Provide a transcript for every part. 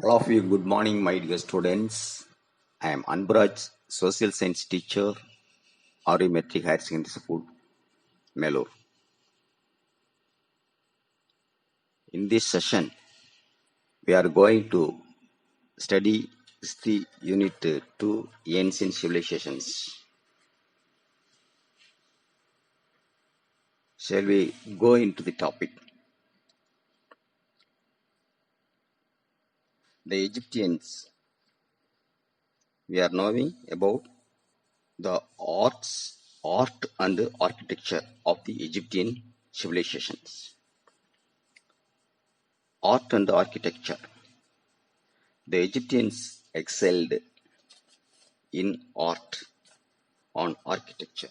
All of you, good morning, my dear students. I am Anburaj, social science teacher, RE Metric Higher Secondary School, Melur. In this session, we are going to study History Unit 2, Ancient Civilizations. Shall we go into the topic? The Egyptians. We are knowing about the art and architecture of the Egyptian civilizations. Art and architecture. The Egyptians excelled in art and architecture.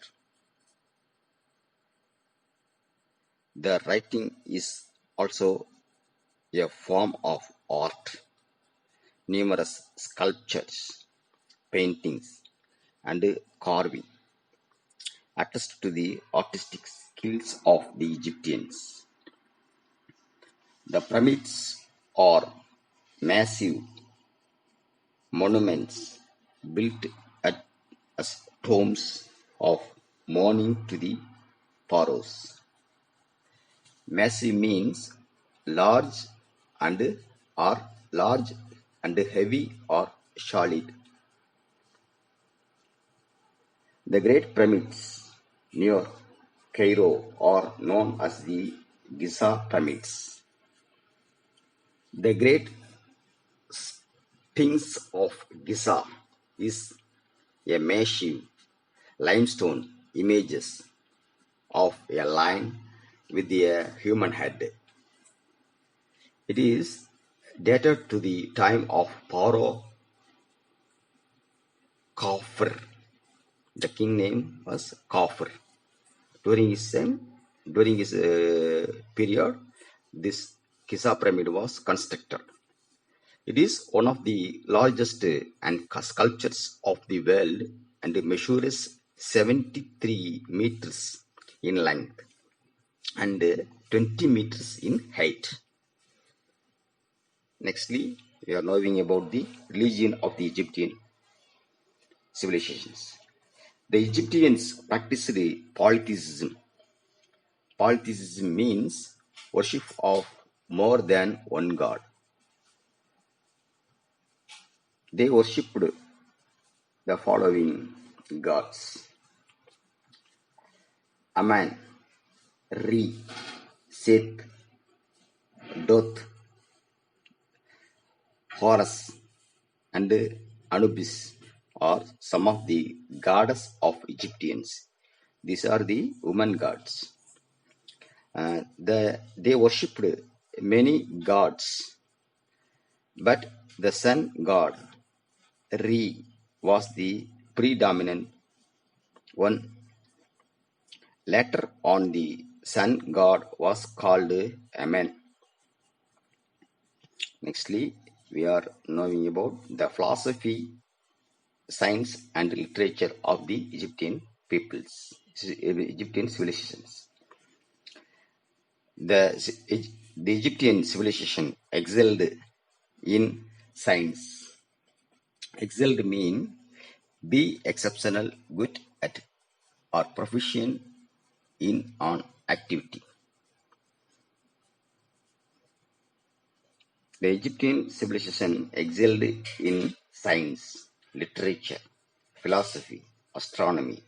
The writing is also a form of art. Numerous sculptures, paintings, and carving attest to the artistic skills of the Egyptians. The pyramids are massive monuments built as tombs of mourning to the pharaohs. Massive means large and large and heavy or solid. The Great Pyramids near Cairo are known as the Giza Pyramids. The Great Sphinx of Giza is a massive limestone images of a lion with a human head. It is dated to the time of Pharaoh Khafre. The king name was Khafre. During his period, this Giza pyramid was constructed. It is one of the largest sculptures of the world and measures 73 meters in length and 20 meters in height. Nextly, we are knowing about the religion of the Egyptian civilizations. The Egyptians practiced polytheism. Polytheism means worship of more than one god. They worshipped the following gods: Aman, Re, Seth, Doth, Horus, and Anubis are some of the goddess of Egyptians. These are the woman gods. They worshipped many gods, but the sun god Re was the predominant one. Later on, the sun god was called Amen. Nextly, we are knowing about the philosophy, science, and literature of the Egyptian peoples, Egyptian civilizations. The Egyptian civilization excelled in science. Excelled mean be exceptional, good at, or proficient in an activity. The Egyptian civilization excelled in science, literature, philosophy, astronomy,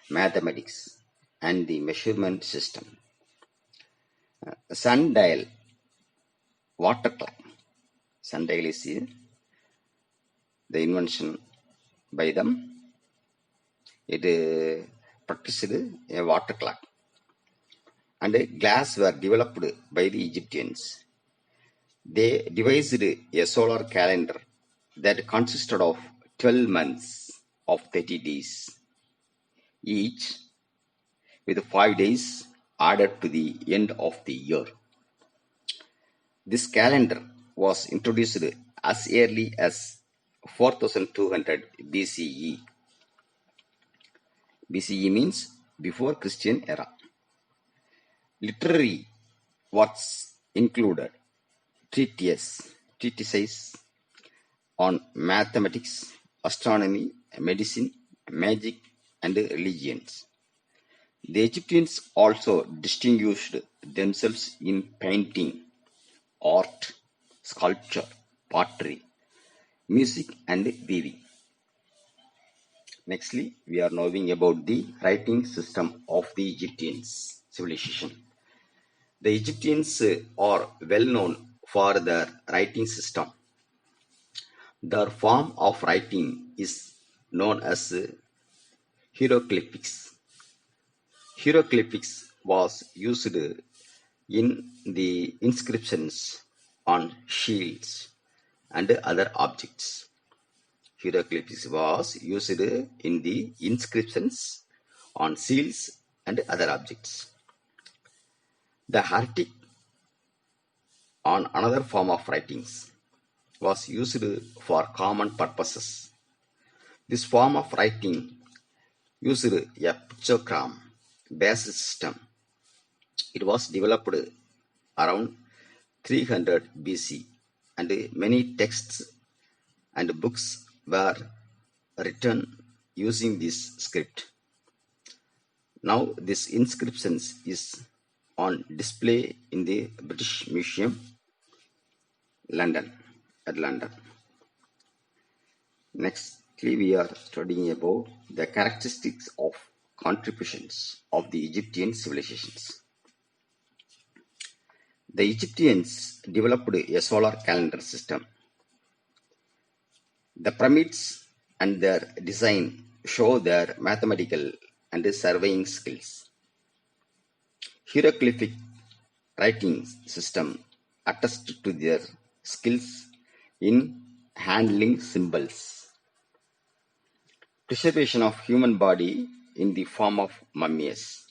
mathematics, and the measurement system. Sundial, water clock. Sundial is the invention by them. It practiced a water clock. And glass were developed by the Egyptians. They devised a solar calendar that consisted of 12 months of 30 days, each with 5 days added to the end of the year. This calendar was introduced as early as 4200 BCE. BCE means before Christian era. Literary works included treatises, on mathematics, astronomy, medicine, magic, and religions. The Egyptians also distinguished themselves in painting, art, sculpture, pottery, music, and weaving. Nextly, we are knowing about the writing system of the Egyptians civilization. The Egyptians are well known for their writing system. Their form of writing is known as hieroglyphics. Hieroglyphics was used in the inscriptions on shields and other objects. Hieroglyphics was used in the inscriptions on seals and other objects. The hieratic, on another form of writings, was used for common purposes. This form of writing used a pictogram based system. It was developed around 300 BC, and many texts and books were written using this script. Now this inscriptions is on display in the British Museum, London. Nextly, we are studying about the characteristics of contributions of the Egyptian civilizations. The Egyptians developed a solar calendar system. The pyramids and their design show their mathematical and surveying skills. Hieroglyphic writing system attest to their skills in handling symbols. Preservation of human body in the form of mummies.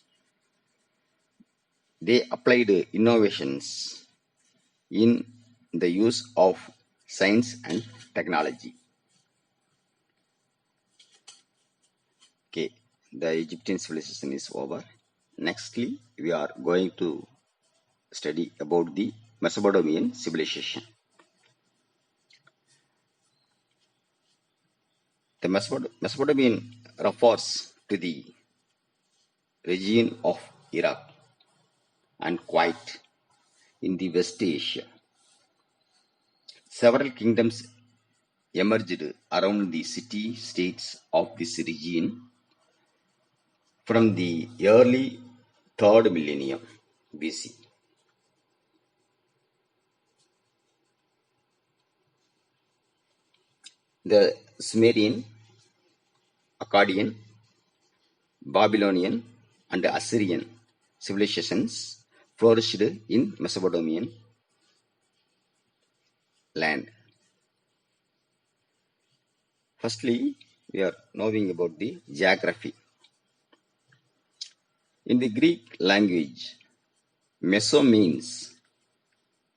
They applied innovations in the use of science and technology. Okay, the Egyptian civilization is over. Nextly, we are going to study about the Mesopotamian civilization. The Mesopotamian refers to the region of Iraq and Kuwait in the West Asia. Several kingdoms emerged around the city-states of this region from the early 3rd millennium BC. The Sumerian, Akkadian, Babylonian, and Assyrian civilizations flourished in Mesopotamian land. Firstly, we are knowing about the geography. In the Greek language, meso means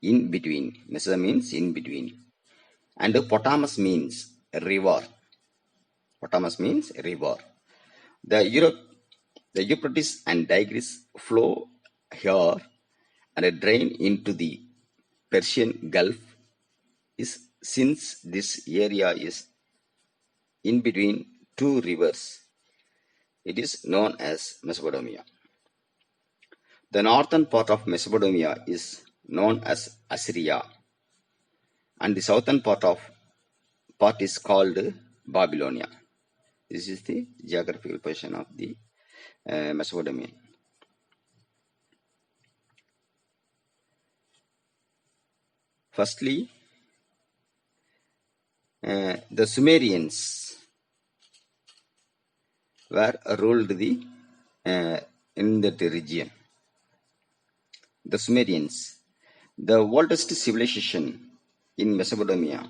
in between. Meso means in between. And Potamus means river. Potamus means river. The Euphrates and Tigris flow here and drain into the Persian Gulf. Since this area is in between two rivers, it is known as Mesopotamia. The northern part of Mesopotamia is known as Assyria, and the southern part is called Babylonia. This is the geographical position of the Mesopotamian. Firstly, the Sumerians were ruled in that region. The Sumerians, the oldest civilization in Mesopotamia,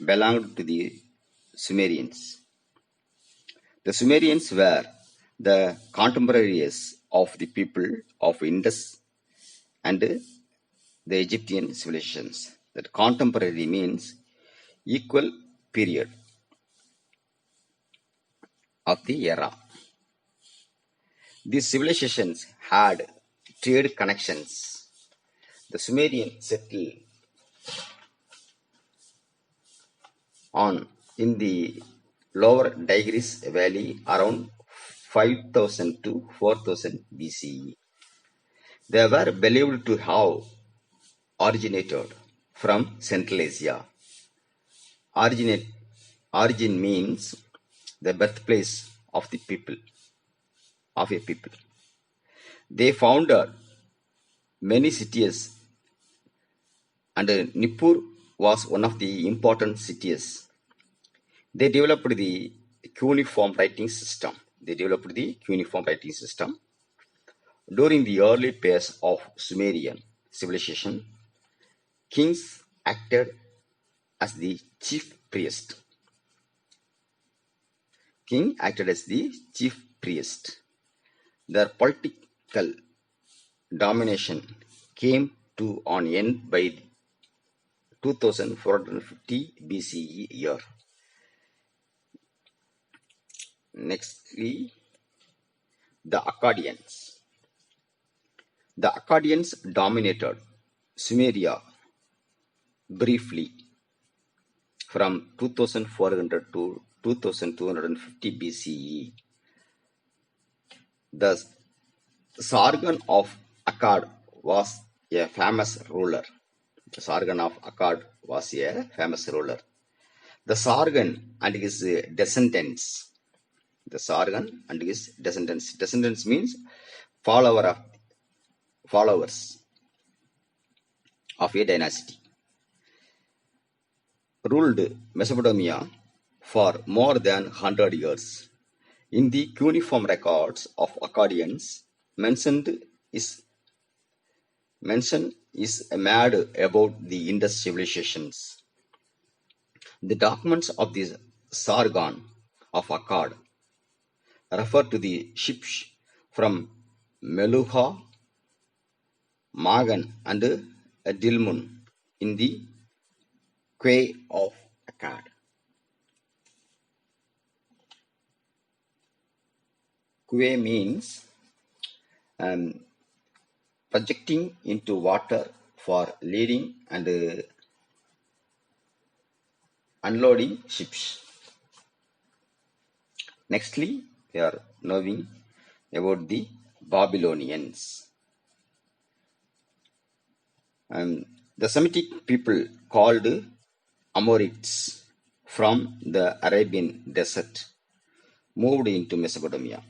belonged to the Sumerians. The Sumerians were the contemporaries of the people of Indus and the Egyptian civilizations. That contemporary means equal period of the era. These civilizations had trade connections. The Sumerian settled on in the lower Tigris Valley around 5000 to 4000 BCE. They were believed to have originated from Central Asia. Originate, origin means the birthplace of the people, of a people. They founded many cities, and Nippur was one of the important cities. They developed the cuneiform writing system. During the early phase of Sumerian civilization, kings acted as the chief priest. Their political domination came to an end by 2450 BCE year. Nextly, the Akkadians. The Akkadians dominated Sumeria briefly from 2400 to 2250 BCE. The Sargon of Akkad was a famous ruler. The Sargon and his descendants. Descendants means followers of a dynasty. Ruled Mesopotamia for more than 100 years. In the cuneiform records of Akkadians, mention is made about the Indus civilizations. The documents of the Sargon of Akkad refer to the ships from Meluhha, Magan, and Dilmun in the Quay of Akkad. Quay means projecting into water for leading and unloading ships. Nextly, we are knowing about the Babylonians. The Semitic people called Amorites from the Arabian desert moved into Mesopotamia.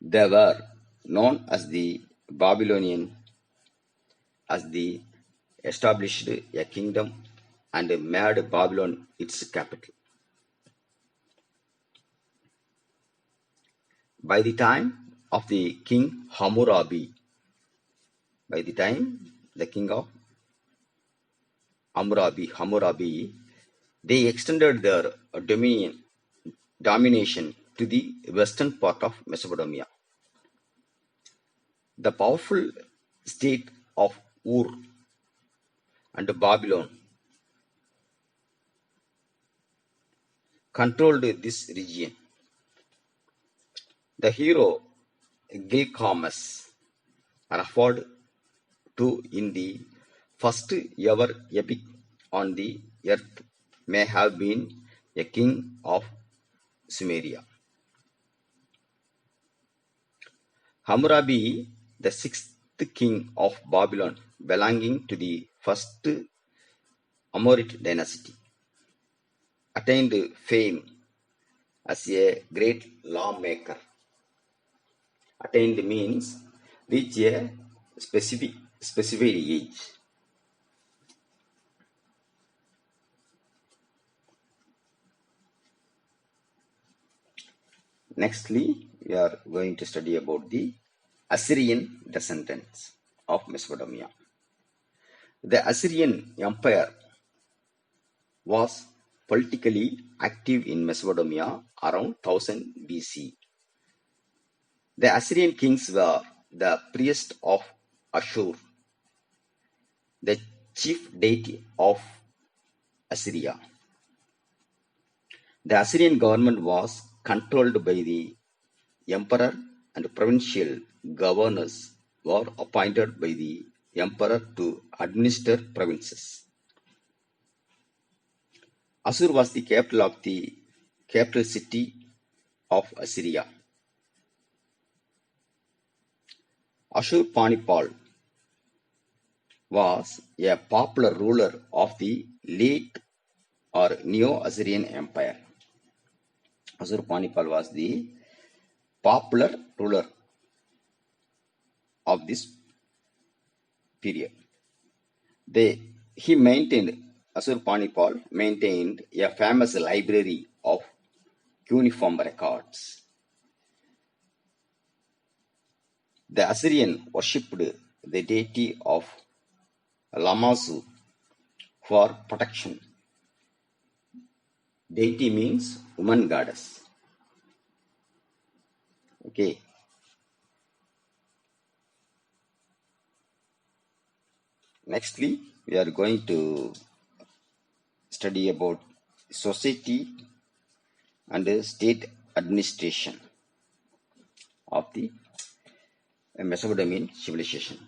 They were known as the Babylonian as they established a kingdom and made Babylon its capital. By the time of the king Hammurabi, they extended their domination to the western part of Mesopotamia. The powerful state of Ur and Babylon controlled this region. The hero Gilgamesh, referred to in the first ever epic on the earth, may have been a king of Sumeria. Hammurabi, the sixth king of Babylon, belonging to the first Amorite dynasty, attained fame as a great lawmaker. Attained means reach a specific age. Nextly, we are going to study about the Assyrian descendants of Mesopotamia. The Assyrian Empire was politically active in Mesopotamia around 1000 BC. The Assyrian kings were the priest of Ashur, the chief deity of Assyria. The Assyrian government was controlled by the emperor, and provincial governors were appointed by the emperor to administer provinces. Assur was the capital city of Assyria. Ashurbanipal was a popular ruler of the late or Neo-Assyrian Empire. Ashurbanipal was the popular ruler of this period. Ashurbanipal maintained a famous library of cuneiform records. The Assyrian worshipped the deity of Lamassu for protection. Deity means woman goddess. Okay. Nextly, we are going to study about society and state administration of the Mesopotamian civilization.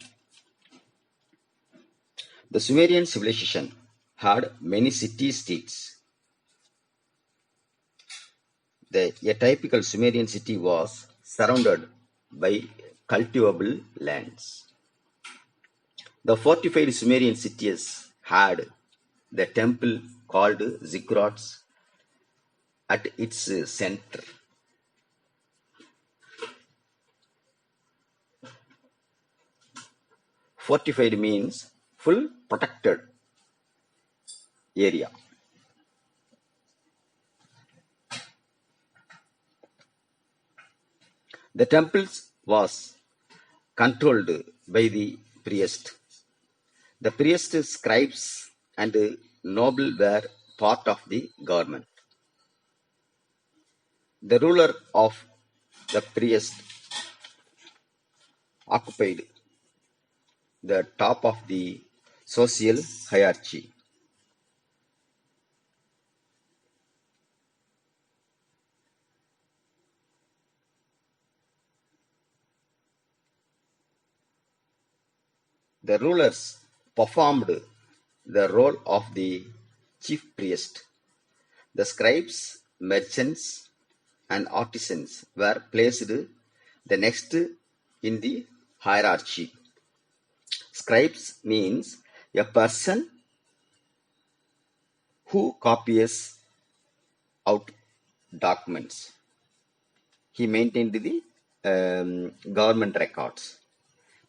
The Sumerian civilization had many city-states. A typical Sumerian city was surrounded by cultivable lands. The fortified Sumerian cities had the temple called ziggurats at its center. Fortified means full protected area. The temples was controlled by the priest. The priest, scribes, and noble were part of the government. The ruler of the priest occupied the top of the social hierarchy. The rulers performed the role of the chief priest. The scribes, merchants, and artisans were placed the next in the hierarchy. Scribes means a person who copies out documents. He maintained the government records.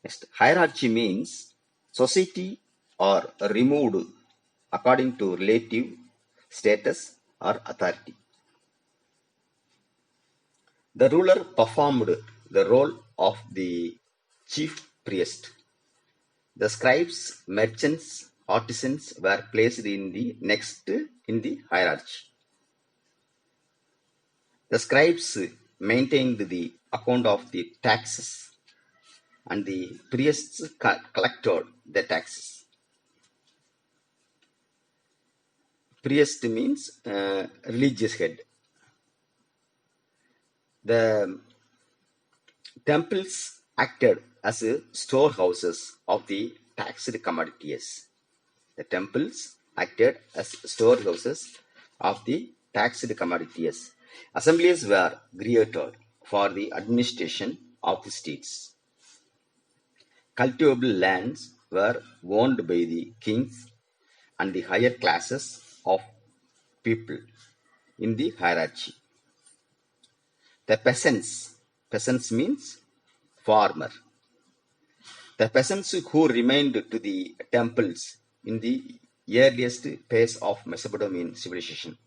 Next, hierarchy means society are removed according to relative status or authority. The ruler performed the role of the chief priest. The scribes, merchants, artisans were placed in the next in the hierarchy. The scribes maintained the account of the taxes, and the priests collected the taxes. Priest means religious head. The temples acted as storehouses of the taxed commodities. The temples acted as storehouses of the taxed commodities. Assemblies were created for the administration of the states. Cultivable lands were owned by the kings and the higher classes of people in the hierarchy. The peasants means farmer. The peasants who remained to the temples in the earliest phase of Mesopotamian civilization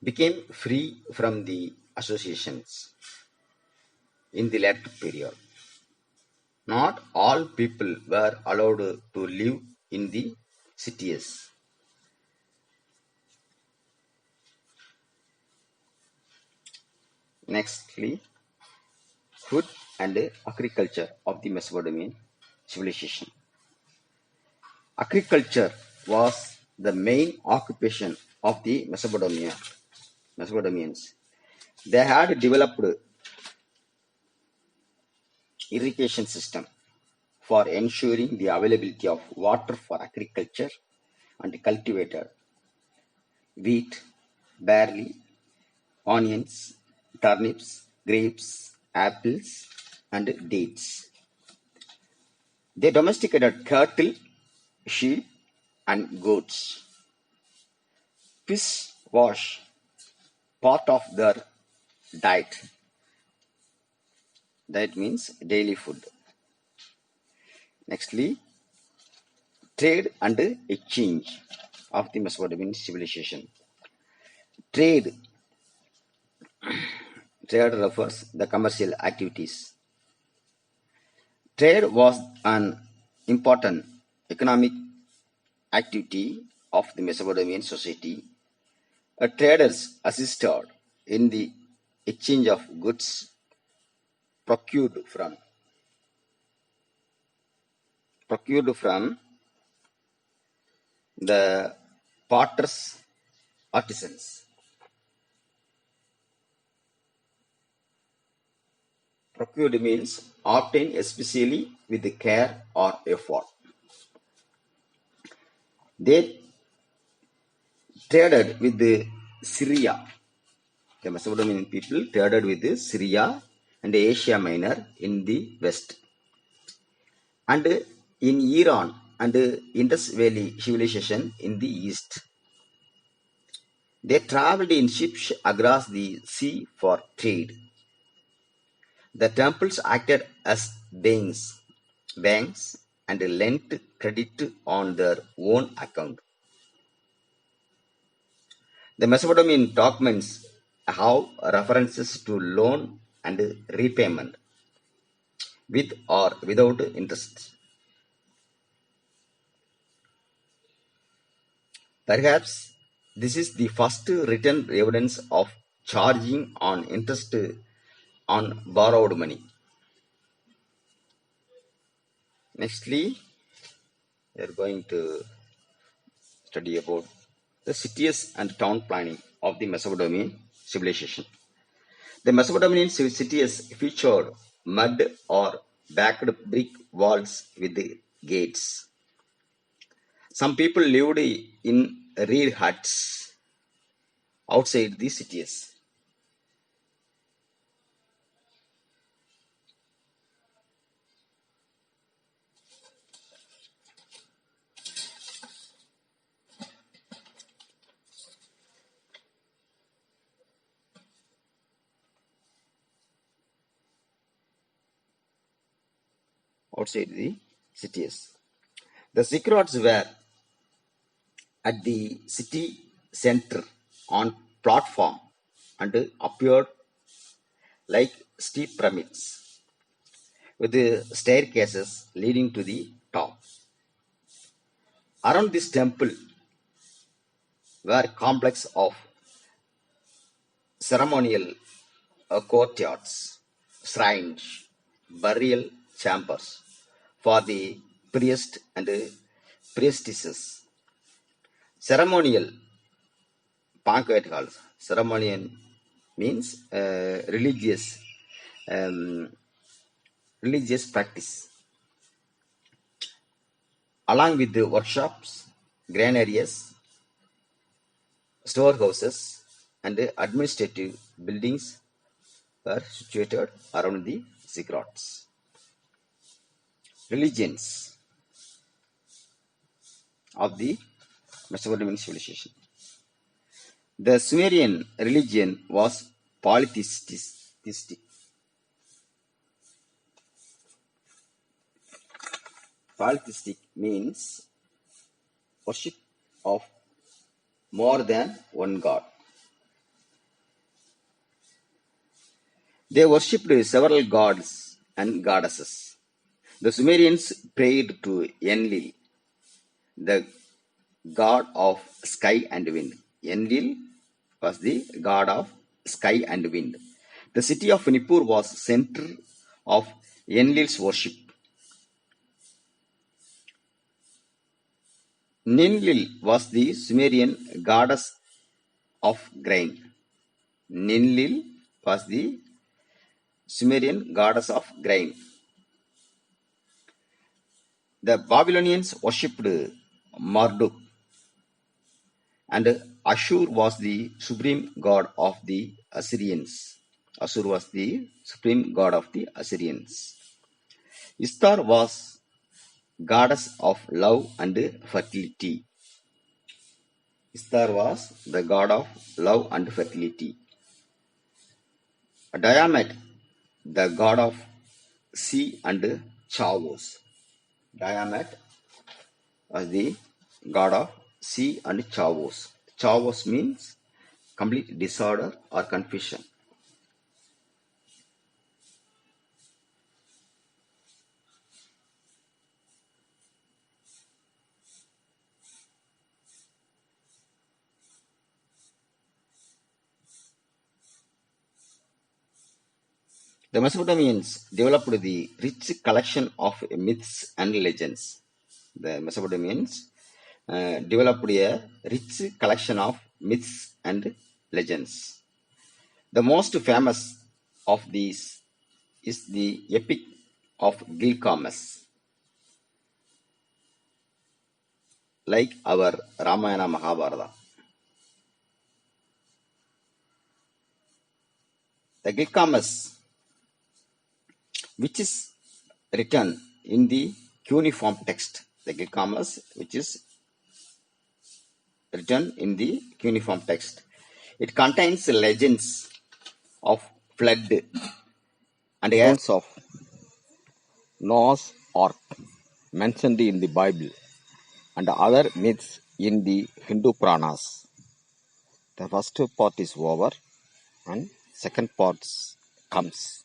became free from the associations in the later period. Not all people were allowed to live in the cities. Nextly, food and agriculture of the Mesopotamian civilization. Agriculture was the main occupation of the Mesopotamians. They had developed irrigation system for ensuring the availability of water for agriculture and cultivated wheat, barley, onions, turnips, grapes, apples, and dates. They domesticated cattle, sheep, and goats. Fish was part of their diet. That means daily food. Nextly, trade and exchange of the Mesopotamian civilization. Trade refers the commercial activities. Trade was an important economic activity of the Mesopotamian society. Traders assisted in the exchange of goods procured from the potter's artisans. Procured means obtained especially with care or effort. They traded with Syria. The Mesopotamian people traded with Syria and Asia Minor in the west, and in Iran and Indus Valley civilization in the east. They traveled in ships across the sea for trade. The temples acted as banks and lent credit on their own account. The Mesopotamian documents have references to loan and repayment, with or without interest. Perhaps this is the first written evidence of charging on interest on borrowed money. Nextly, we are going to study about the cities and town planning of the Mesopotamian civilization. The Mesopotamian cities featured mud or backed brick walls with gates. Some people lived in reed huts outside the cities. Outside the cities. The ziggurats were at the city center on platform and appeared like steep pyramids with the staircases leading to the top. Around this temple were complex of ceremonial courtyards, shrines, burial chambers for the priest and priestesses. Ceremonial ceremonial means um, religious practice, along with the workshops, granaries, storehouses, and administrative buildings were situated around the ziggurats. Religions of the Mesopotamian civilization. The Sumerian religion was polytheistic. Polytheistic means worship of more than one god. They worshipped several gods and goddesses. The Sumerians prayed to Enlil, the god of sky and wind. Enlil was the god of sky and wind. The city of Nippur was center of Enlil's worship. Ninlil was the Sumerian goddess of grain. Ninlil was the Sumerian goddess of grain. The Babylonians worshipped Marduk and Ashur was the supreme god of the Assyrians. Ashur was the supreme god of the Assyrians. Ishtar was goddess of love and fertility. Ishtar was the god of love and fertility. Diamet, the god of sea and chaos. Diamet was the god of sea and chaos. Chaos means complete disorder or confusion. The Mesopotamians developed the rich collection of myths and legends. The Mesopotamians developed a rich collection of myths and legends. The most famous of these is the Epic of Gilgamesh, like our Ramayana Mahabharata. The Gilgamesh, which is written in the cuneiform text, the Gilgamesh, which is written in the cuneiform text, it contains legends of flood and accounts of Noah's Ark mentioned in the Bible and other myths in the Hindu Puranas. The first part is over and second part comes.